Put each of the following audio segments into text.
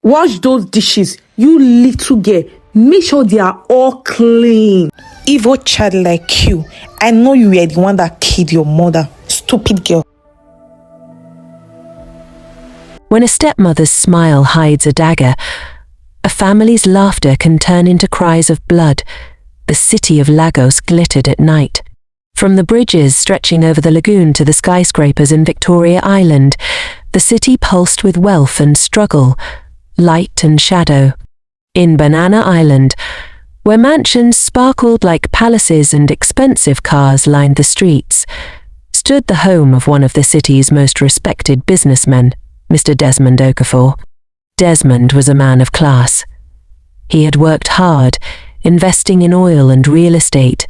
Wash those dishes, you little girl. Make sure they are all clean. Evil child like you. I know you were the one that killed your mother. Stupid girl. When a stepmother's smile hides a dagger, a family's laughter can turn into cries of blood. The city of Lagos glittered at night. From the bridges stretching over the lagoon to the skyscrapers in Victoria Island, the city pulsed with wealth and struggle, light and shadow. In Banana Island, where mansions sparkled like palaces and expensive cars lined the streets, stood the home of one of the city's most respected businessmen, Mr. Desmond Okafor. Desmond was a man of class. He had worked hard, investing in oil and real estate,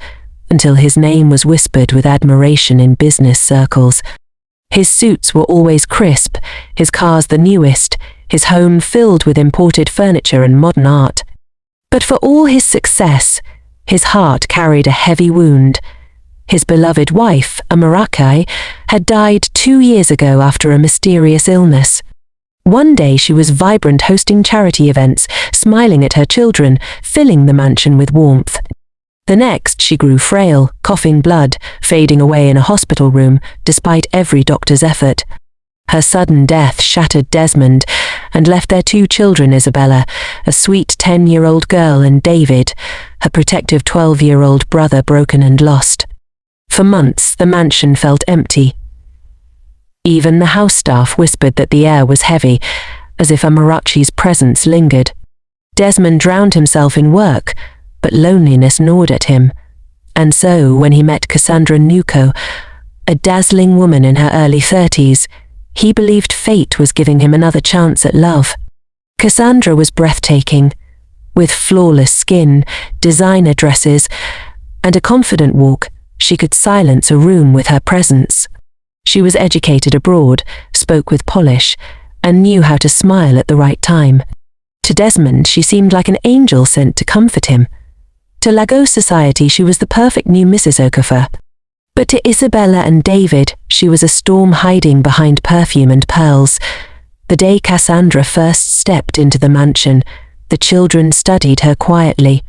until his name was whispered with admiration in business circles. His suits were always crisp, his cars the newest, his home filled with imported furniture and modern art. But for all his success, his heart carried a heavy wound. His beloved wife, Amarachi, had died 2 years ago after a mysterious illness. One day she was vibrant, hosting charity events, smiling at her children, filling the mansion with warmth. The next, she grew frail, coughing blood, fading away in a hospital room, despite every doctor's effort. Her sudden death shattered Desmond and left their 2 children, Isabella, a sweet 10-year-old girl, and David, her protective 12-year-old brother, broken and lost. For months, the mansion felt empty. Even the house staff whispered that the air was heavy, as if Amarachi's presence lingered. Desmond drowned himself in work, but loneliness gnawed at him. And so, when he met Cassandra, a dazzling woman in her early 30s, he believed fate was giving him another chance at love. Cassandra was breathtaking, with flawless skin, designer dresses, and a confident walk. She could silence a room with her presence. She was educated abroad, spoke with polish, and knew how to smile at the right time. To Desmond, she seemed like an angel sent to comfort him. To Lagos society, she was the perfect new Mrs. Okafor. But to Isabella and David, she was a storm hiding behind perfume and pearls. The day Cassandra first stepped into the mansion, the children studied her quietly.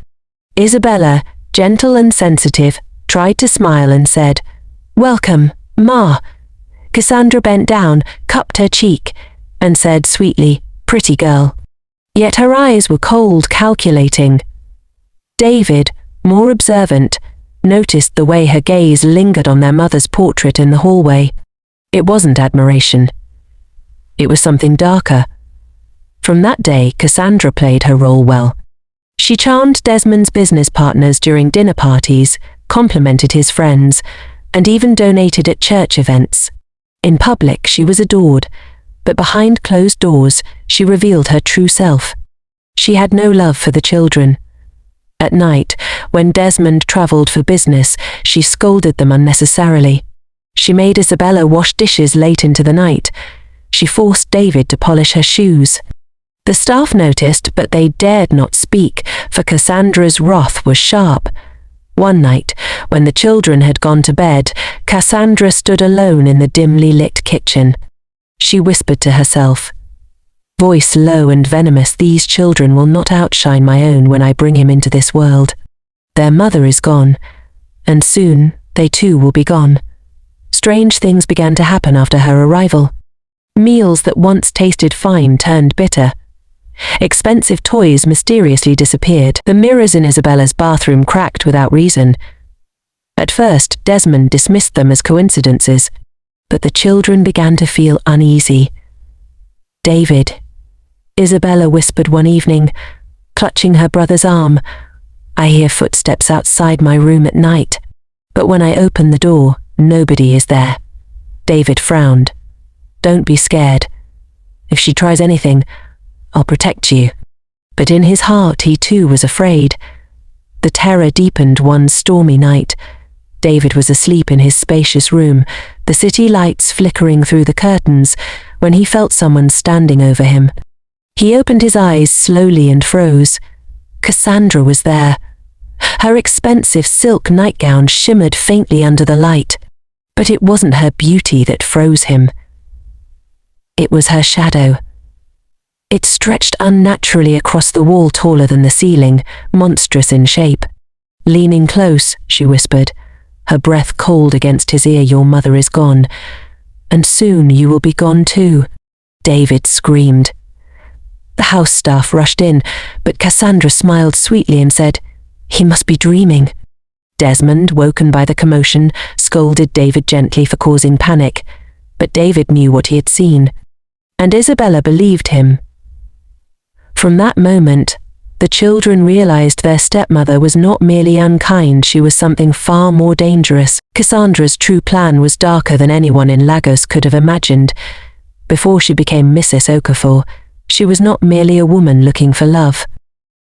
Isabella, gentle and sensitive, tried to smile and said, "Welcome, Ma." Cassandra bent down, cupped her cheek, and said sweetly, "Pretty girl." Yet her eyes were cold, calculating. David, more observant, noticed the way her gaze lingered on their mother's portrait in the hallway. It wasn't admiration. It was something darker. From that day, Cassandra played her role well. She charmed Desmond's business partners during dinner parties, complimented his friends, and even donated at church events. In public, she was adored, but behind closed doors, she revealed her true self. She had no love for the children. At night, when Desmond travelled for business, she scolded them unnecessarily. She made Isabella wash dishes late into the night. She forced David to polish her shoes. The staff noticed, but they dared not speak, for Cassandra's wrath was sharp. One night, when the children had gone to bed, Cassandra stood alone in the dimly lit kitchen. She whispered to herself, "Voice low and venomous, these children will not outshine my own when I bring him into this world. Their mother is gone, and soon they too will be gone." Strange things began to happen after her arrival. Meals that once tasted fine turned bitter. Expensive toys mysteriously disappeared. The mirrors in Isabella's bathroom cracked without reason. At first, Desmond dismissed them as coincidences, but the children began to feel uneasy. "David," Isabella whispered one evening, clutching her brother's arm, "I hear footsteps outside my room at night, but when I open the door, nobody is there." David frowned. "Don't be scared. If she tries anything, I'll protect you." But in his heart he too was afraid. The terror deepened one stormy night. David was asleep in his spacious room, the city lights flickering through the curtains, when he felt someone standing over him. He opened his eyes slowly and froze. Cassandra was there. Her expensive silk nightgown shimmered faintly under the light, but it wasn't her beauty that froze him. It was her shadow. It stretched unnaturally across the wall, taller than the ceiling, monstrous in shape. "Leaning close," she whispered, her breath cold against his ear. "Your mother is gone, and soon you will be gone too." David screamed. The house staff rushed in, but Cassandra smiled sweetly and said, "He must be dreaming." Desmond, woken by the commotion, scolded David gently for causing panic, but David knew what he had seen, and Isabella believed him. From that moment, the children realized their stepmother was not merely unkind, she was something far more dangerous. Cassandra's true plan was darker than anyone in Lagos could have imagined. Before she became Mrs. Okafor, she was not merely a woman looking for love.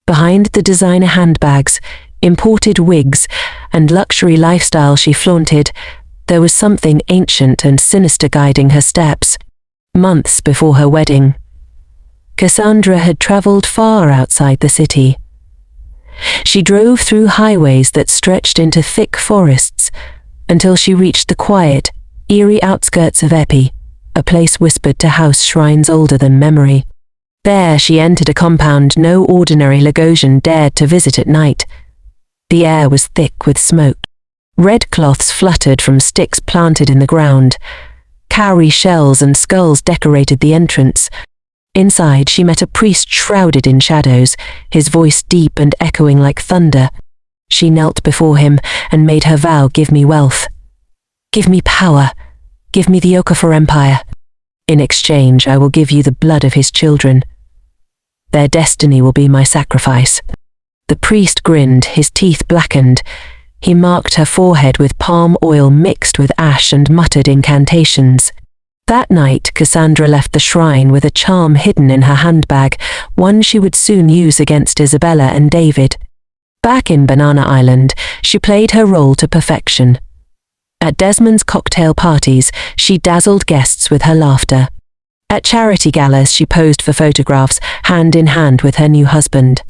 Behind the designer handbags, imported wigs, and luxury lifestyle she flaunted, there was something ancient and sinister guiding her steps. Months before her wedding, Cassandra had travelled far outside the city. She drove through highways that stretched into thick forests until she reached the quiet, eerie outskirts of Epi, a place whispered to house shrines older than memory. There she entered a compound no ordinary Lagosian dared to visit at night. The air was thick with smoke. Red cloths fluttered from sticks planted in the ground. Cowrie shells and skulls decorated the entrance. Inside she met a priest shrouded in shadows, his voice deep and echoing like thunder. She knelt before him and made her vow, "Give me wealth. Give me power. Give me the Okafor Empire. In exchange, I will give you the blood of his children. Their destiny will be my sacrifice." The priest grinned, his teeth blackened. He marked her forehead with palm oil mixed with ash and muttered incantations. That night, Cassandra left the shrine with a charm hidden in her handbag, one she would soon use against Isabella and David. Back in Banana Island, she played her role to perfection. At Desmond's cocktail parties, she dazzled guests with her laughter. At charity galas, she posed for photographs, hand in hand with her new husband.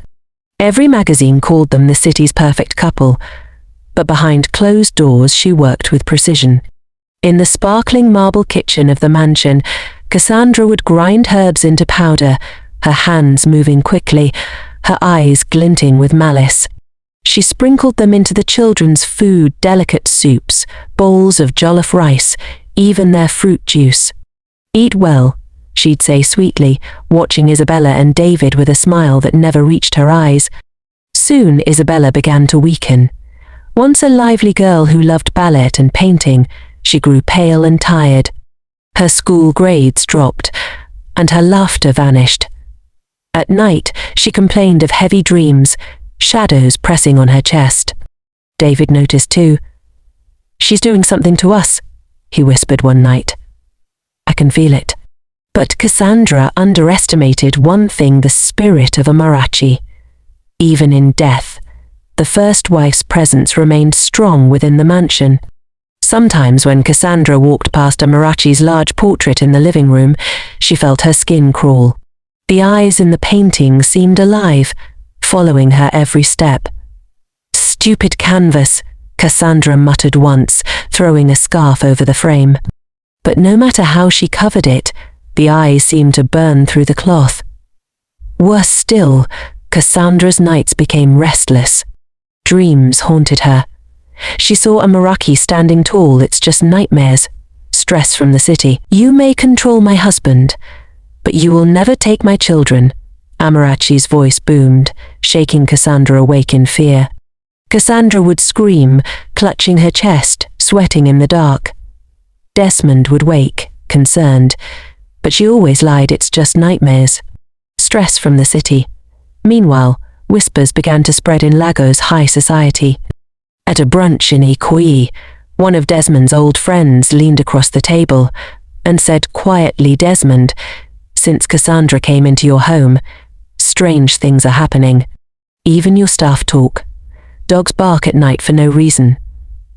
Every magazine called them the city's perfect couple, but behind closed doors she worked with precision. In the sparkling marble kitchen of the mansion, Cassandra would grind herbs into powder, her hands moving quickly, her eyes glinting with malice. She sprinkled them into the children's food, delicate soups, bowls of jollof rice, even their fruit juice. "Eat well," she'd say sweetly, watching Isabella and David with a smile that never reached her eyes. Soon Isabella began to weaken. Once a lively girl who loved ballet and painting, she grew pale and tired. Her school grades dropped, and her laughter vanished. At night, she complained of heavy dreams, shadows pressing on her chest. David noticed too. "She's doing something to us," he whispered one night. "I can feel it." But Cassandra underestimated one thing: the spirit of Amarachi. Even in death, the first wife's presence remained strong within the mansion. Sometimes when Cassandra walked past Amarachi's large portrait in the living room, she felt her skin crawl. The eyes in the painting seemed alive, following her every step. "Stupid canvas," Cassandra muttered once, throwing a scarf over the frame. But no matter how she covered it, the eyes seemed to burn through the cloth. Worse still, Cassandra's nights became restless. Dreams haunted her. She saw Amarachi standing tall. "It's just nightmares. Stress from the city. You may control my husband, but you will never take my children." Amarachi's voice boomed, shaking Cassandra awake in fear. Cassandra would scream, clutching her chest, sweating in the dark. Desmond would wake, concerned, but she always lied. "It's just nightmares. Stress from the city." Meanwhile, whispers began to spread in Lagos high society. At a brunch in Ikoyi, one of Desmond's old friends leaned across the table and said quietly, "Desmond, since Cassandra came into your home, strange things are happening. Even your staff talk. Dogs bark at night for no reason.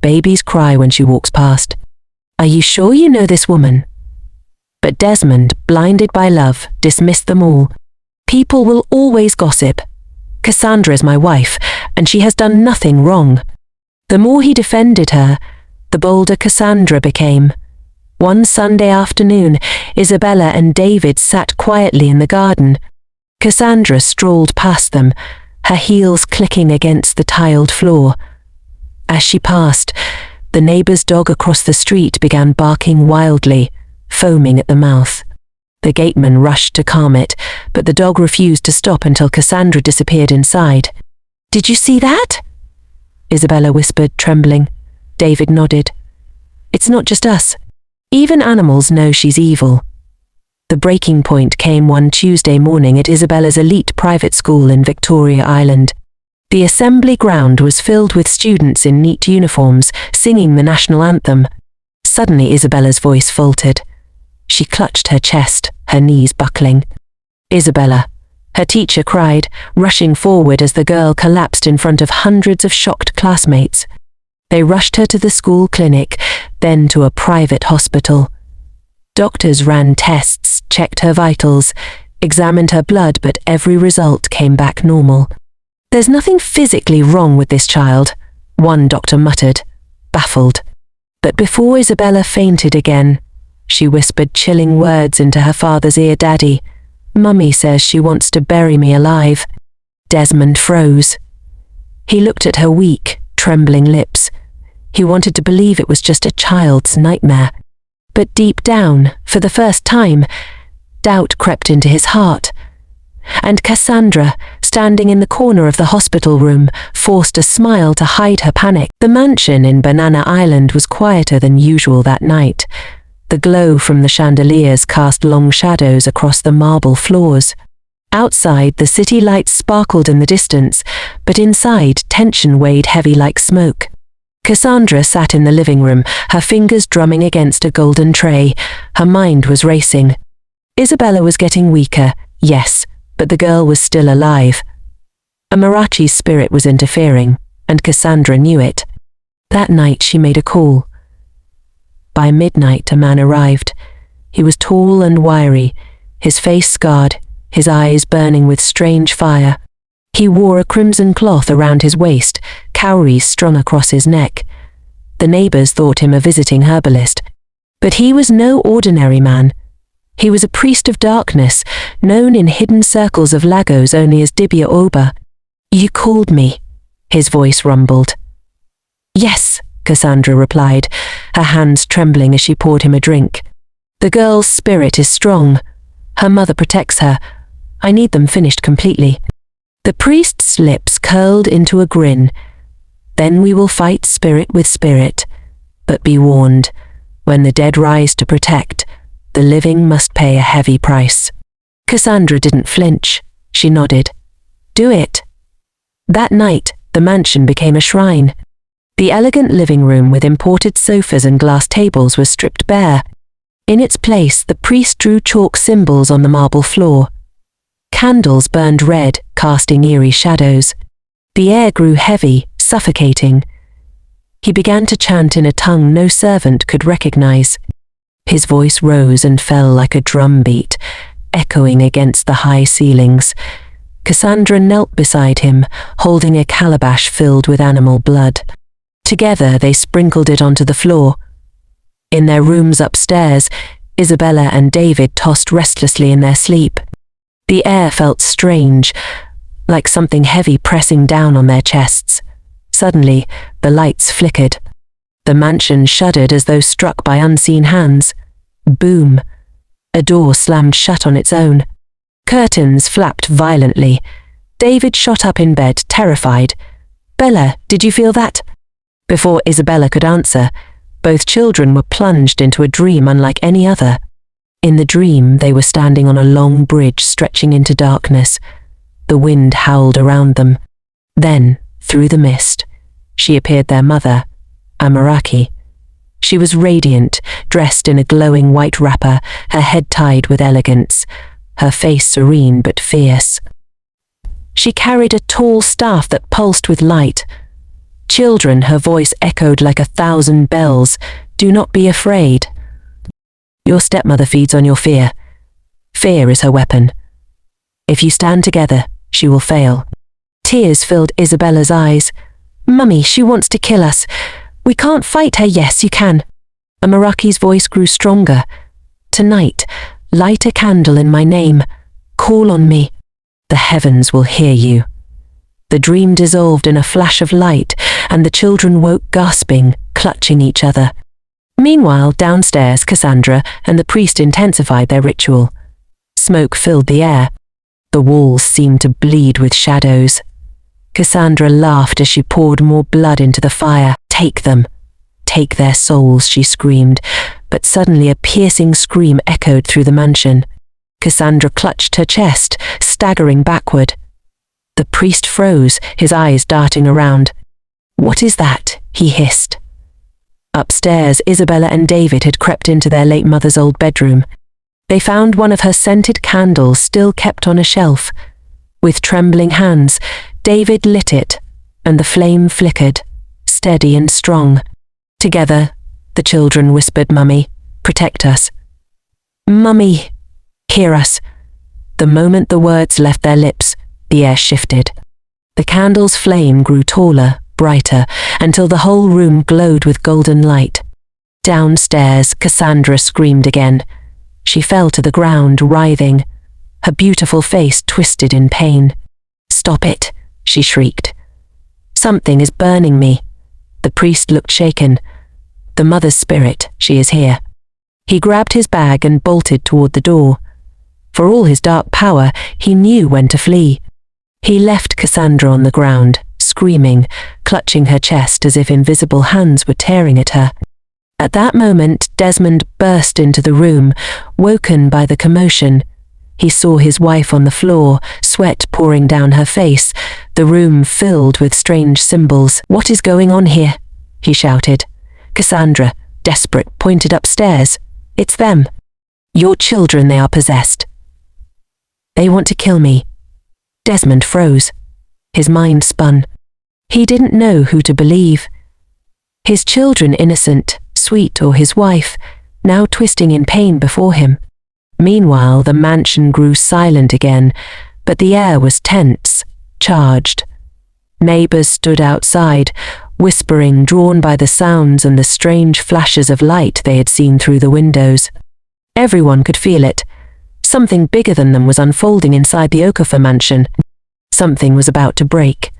Babies cry when she walks past. Are you sure you know this woman?" But Desmond, blinded by love, dismissed them all. "People will always gossip. Cassandra is my wife, and she has done nothing wrong." The more he defended her, the bolder Cassandra became. One Sunday afternoon, Isabella and David sat quietly in the garden. Cassandra strolled past them, her heels clicking against the tiled floor. As she passed, the neighbour's dog across the street began barking wildly, foaming at the mouth. The gateman rushed to calm it, but the dog refused to stop until Cassandra disappeared inside. "Did you see that?" Isabella whispered, trembling. David nodded. "It's not just us. Even animals know she's evil." The breaking point came one Tuesday morning at Isabella's elite private school in Victoria Island. The assembly ground was filled with students in neat uniforms, singing the national anthem. Suddenly Isabella's voice faltered. She clutched her chest, her knees buckling. "Isabella," her teacher cried, rushing forward as the girl collapsed in front of hundreds of shocked classmates. They rushed her to the school clinic, then to a private hospital. Doctors ran tests, checked her vitals, examined her blood, but every result came back normal. "There's nothing physically wrong with this child," one doctor muttered, baffled. But before Isabella fainted again, she whispered chilling words into her father's ear. "Daddy, Mummy says she wants to bury me alive." Desmond froze. He looked at her weak, trembling lips. He wanted to believe it was just a child's nightmare. But deep down, for the first time, doubt crept into his heart. And Cassandra, standing in the corner of the hospital room, forced a smile to hide her panic. The mansion in Banana Island was quieter than usual that night. The glow from the chandeliers cast long shadows across the marble floors. Outside, the city lights sparkled in the distance, but inside, tension weighed heavy like smoke. Cassandra sat in the living room, her fingers drumming against a golden tray. Her mind was racing. Isabella was getting weaker, yes, but the girl was still alive. Amarachi's spirit was interfering, and Cassandra knew it. That night she made a call. By midnight a man arrived. He was tall and wiry, his face scarred, his eyes burning with strange fire. He wore a crimson cloth around his waist, cowries strung across his neck. The neighbours thought him a visiting herbalist. But he was no ordinary man. He was a priest of darkness, known in hidden circles of Lagos only as Dibia Oba. "You called me," his voice rumbled. "Yes," Cassandra replied, her hands trembling as she poured him a drink. "The girl's spirit is strong. Her mother protects her. I need them finished completely." The priest's lips curled into a grin. "Then we will fight spirit with spirit. But be warned, when the dead rise to protect, the living must pay a heavy price." Cassandra didn't flinch. She nodded. "Do it." That night, the mansion became a shrine. The elegant living room with imported sofas and glass tables was stripped bare. In its place, the priest drew chalk symbols on the marble floor. Candles burned red, casting eerie shadows. The air grew heavy, suffocating. He began to chant in a tongue no servant could recognize. His voice rose and fell like a drum beat, echoing against the high ceilings. Cassandra knelt beside him, holding a calabash filled with animal blood. Together they sprinkled it onto the floor. In their rooms upstairs, Isabella and David tossed restlessly in their sleep. The air felt strange, like something heavy pressing down on their chests. Suddenly, the lights flickered. The mansion shuddered as though struck by unseen hands. Boom! A door slammed shut on its own. Curtains flapped violently. David shot up in bed, terrified. "Bella, did you feel that?" Before Isabella could answer, both children were plunged into a dream unlike any other. In the dream, they were standing on a long bridge stretching into darkness. The wind howled around them. Then, through the mist, she appeared their mother, Amarachi. She was radiant, dressed in a glowing white wrapper, her head tied with elegance, her face serene but fierce. She carried a tall staff that pulsed with light. "Children," her voice echoed like 1,000 bells, "do not be afraid. Your stepmother feeds on your fear. Fear is her weapon. If you stand together, she will fail." Tears filled Isabella's eyes. "Mummy, she wants to kill us. We can't fight her." "Yes, you can." Amarachi's voice grew stronger. Tonight, light a candle in my name. Call on me. The heavens will hear you. The dream dissolved in a flash of light, and the children woke gasping, clutching each other. Meanwhile, downstairs, Cassandra and the priest intensified their ritual. Smoke filled the air. The walls seemed to bleed with shadows. Cassandra laughed as she poured more blood into the fire. Take them. Take their souls, she screamed, but suddenly a piercing scream echoed through the mansion. Cassandra clutched her chest, staggering backward. The priest froze, his eyes darting around. "What is that?" he hissed. Upstairs, Isabella and David had crept into their late mother's old bedroom. They found one of her scented candles still kept on a shelf. With trembling hands, David lit it, and the flame flickered, steady and strong. Together, the children whispered, "Mummy, protect us." "Mummy, hear us." The moment the words left their lips, the air shifted. The candle's flame grew taller, brighter, until the whole room glowed with golden light. Downstairs, Cassandra screamed again. She fell to the ground, writhing, her beautiful face twisted in pain. "Stop it," she shrieked. "Something is burning me." The priest looked shaken. "The mother's spirit, she is here." He grabbed his bag and bolted toward the door. For all his dark power, he knew when to flee. He left Cassandra on the ground, screaming, clutching her chest as if invisible hands were tearing at her. At that moment, Desmond burst into the room, woken by the commotion. He saw his wife on the floor, sweat pouring down her face, the room filled with strange symbols. "What is going on here?" he shouted. Cassandra, desperate, pointed upstairs. "It's them. Your children, they are possessed. They want to kill me." Desmond froze. His mind spun. He didn't know who to believe. His children innocent, sweet, or his wife, now twisting in pain before him. Meanwhile, the mansion grew silent again, but the air was tense, charged. Neighbors stood outside, whispering, drawn by the sounds and the strange flashes of light they had seen through the windows. Everyone could feel it. Something bigger than them was unfolding inside the Okafor mansion. Something was about to break.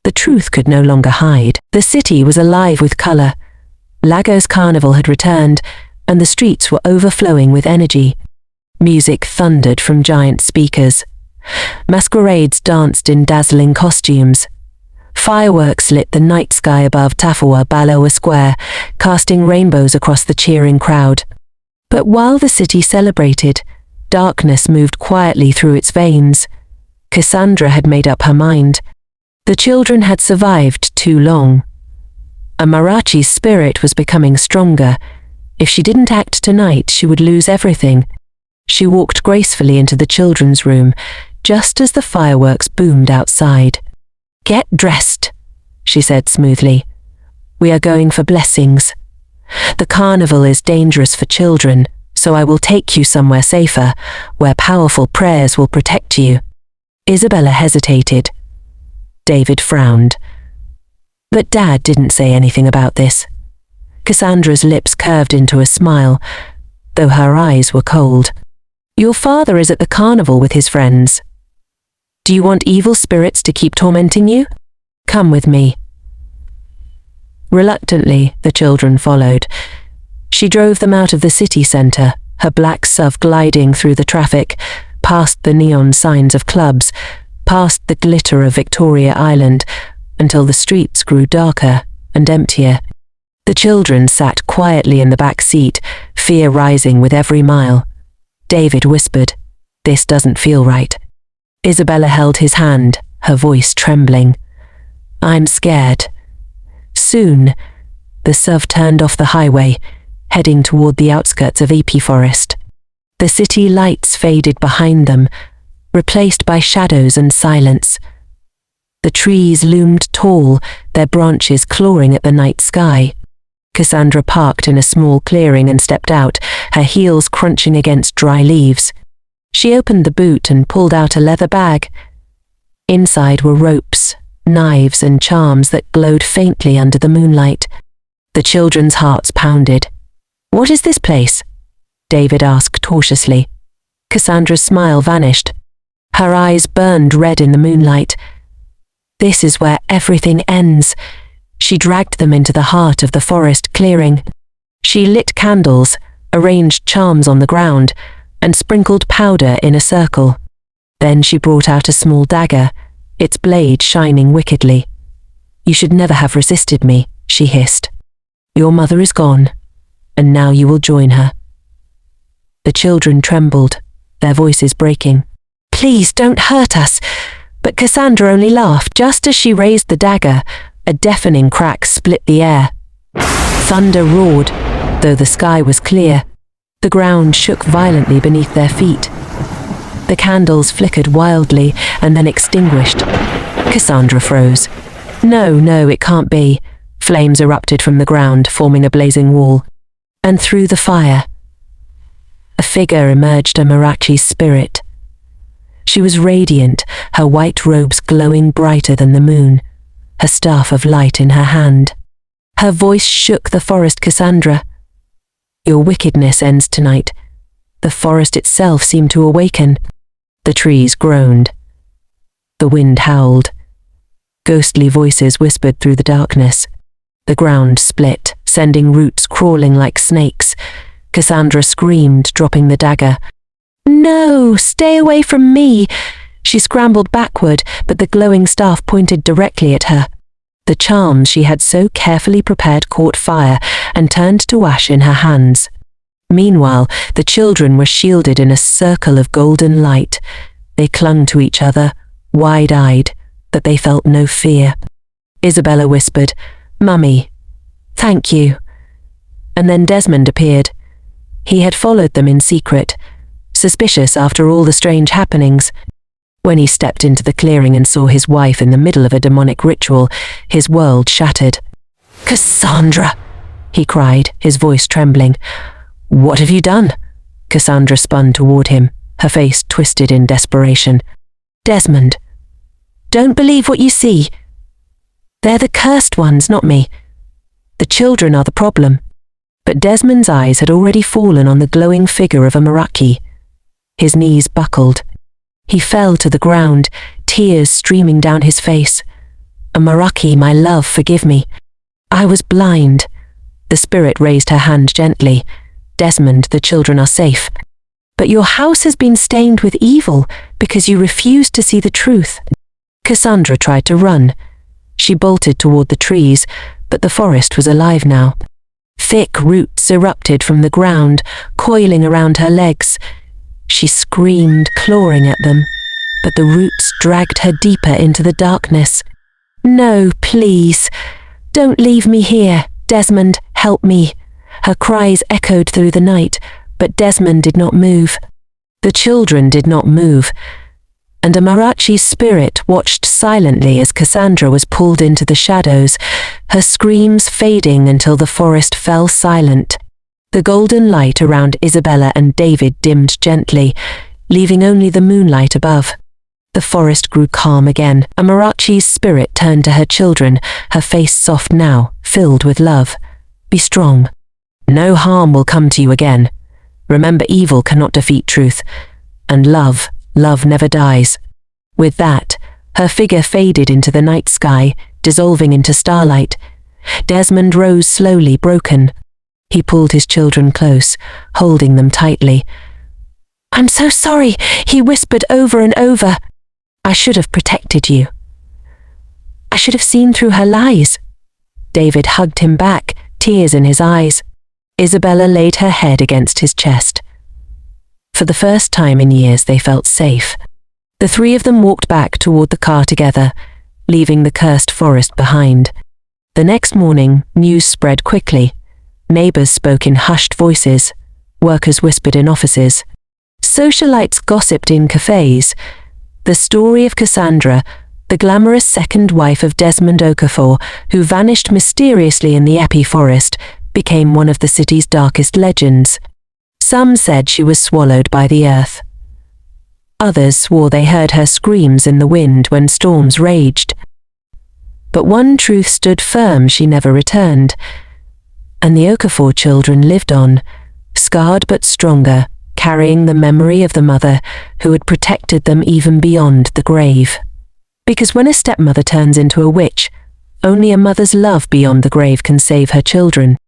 The truth could no longer hide. The city was alive with color. Lagos Carnival had returned, and the streets were overflowing with energy. Music thundered from giant speakers. Masquerades danced in dazzling costumes. Fireworks lit the night sky above Tafawa Baloa Square, casting rainbows across the cheering crowd. But while the city celebrated, darkness moved quietly through its veins. Cassandra had made up her mind. The children had survived too long. Amarachi's spirit was becoming stronger. If she didn't act tonight, she would lose everything. She walked gracefully into the children's room, just as the fireworks boomed outside. "Get dressed," she said smoothly. "We are going for blessings. The carnival is dangerous for children, so I will take you somewhere safer, where powerful prayers will protect you." Isabella hesitated. David frowned. But Dad didn't say anything about this. Cassandra's lips curved into a smile, though her eyes were cold. "Your father is at the carnival with his friends. Do you want evil spirits to keep tormenting you? Come with me." Reluctantly, the children followed. She drove them out of the city centre, her black SUV gliding through the traffic, past the neon signs of clubs, past the glitter of Victoria Island, until the streets grew darker and emptier. The children sat quietly in the back seat, fear rising with every mile. David whispered, "This doesn't feel right." Isabella held his hand, her voice trembling. "I'm scared." Soon, the SUV turned off the highway, heading toward the outskirts of Epi Forest. The city lights faded behind them, replaced by shadows and silence. The trees loomed tall, their branches clawing at the night sky. Cassandra parked in a small clearing and stepped out, her heels crunching against dry leaves. She opened the boot and pulled out a leather bag. Inside were ropes, knives and charms that glowed faintly under the moonlight. The children's hearts pounded, "What is this place?" David asked cautiously. Cassandra's smile vanished. Her eyes burned red in the moonlight. "This is where everything ends." She dragged them into the heart of the forest clearing. She lit candles, arranged charms on the ground, and sprinkled powder in a circle. Then she brought out a small dagger, its blade shining wickedly. "You should never have resisted me," she hissed. "Your mother is gone, and now you will join her." The children trembled, their voices breaking. "Please don't hurt us." But Cassandra only laughed. Just as she raised the dagger, a deafening crack split the air. Thunder roared, though the sky was clear. The ground shook violently beneath their feet. The candles flickered wildly and then extinguished. Cassandra froze. No, it can't be." Flames erupted from the ground, forming a blazing wall. And through the fire, a figure emerged, Amarachi's spirit. She was radiant, her white robes glowing brighter than the moon, her staff of light in her hand. Her voice shook the forest. "Cassandra, your wickedness ends tonight." The forest itself seemed to awaken. The trees groaned. The wind howled. Ghostly voices whispered through the darkness. The ground split, sending roots crawling like snakes. Cassandra screamed, dropping the dagger. "No, stay away from me!" She scrambled backward, but the glowing staff pointed directly at her. The charms she had so carefully prepared caught fire and turned to ash in her hands. Meanwhile, the children were shielded in a circle of golden light. They clung to each other, wide-eyed, but they felt no fear. Isabella whispered, "Mummy, thank you." And then Desmond appeared. He had followed them in secret, suspicious after all the strange happenings. When he stepped into the clearing and saw his wife in the middle of a demonic ritual, his world shattered. "Cassandra!" he cried, his voice trembling. "What have you done?" Cassandra spun toward him, her face twisted in desperation. "Desmond, don't believe what you see. They're the cursed ones, not me. The children are the problem." But Desmond's eyes had already fallen on the glowing figure of Amarachi. His knees buckled. He fell to the ground, tears streaming down his face. "Amarachi, my love, forgive me. I was blind." The spirit raised her hand gently. "Desmond, the children are safe. But your house has been stained with evil because you refused to see the truth." Cassandra tried to run. She bolted toward the trees, but the forest was alive now. Thick roots erupted from the ground, coiling around her legs. She screamed, clawing at them, but the roots dragged her deeper into the darkness. "No, please, don't leave me here. Desmond, help me." Her cries echoed through the night, but Desmond did not move. The children did not move, and Amarachi's spirit watched silently as Cassandra was pulled into the shadows, her screams fading until the forest fell silent. The golden light around Isabella and David dimmed gently, leaving only the moonlight above. The forest grew calm again. Amarachi's spirit turned to her children, her face soft now, filled with love. "Be strong. No harm will come to you again. Remember, evil cannot defeat truth. And love never dies." With that, her figure faded into the night sky, dissolving into starlight. Desmond rose slowly, broken. He pulled his children close, holding them tightly. "I'm so sorry," he whispered over and over. "I should have protected you. I should have seen through her lies." David hugged him back, tears in his eyes. Isabella laid her head against his chest. For the first time in years, they felt safe. The three of them walked back toward the car together, leaving the cursed forest behind. The next morning, news spread quickly. Neighbors spoke in hushed voices. Workers whispered in offices. Socialites gossiped in cafes. The story of Cassandra, the glamorous second wife of Desmond Okafor, who vanished mysteriously in the Epi forest, became one of the city's darkest legends. Some said she was swallowed by the earth. Others swore they heard her screams in the wind when storms raged. But one truth stood firm: she never returned. And the Okafor children lived on, scarred but stronger, carrying the memory of the mother who had protected them even beyond the grave. Because when a stepmother turns into a witch, only a mother's love beyond the grave can save her children.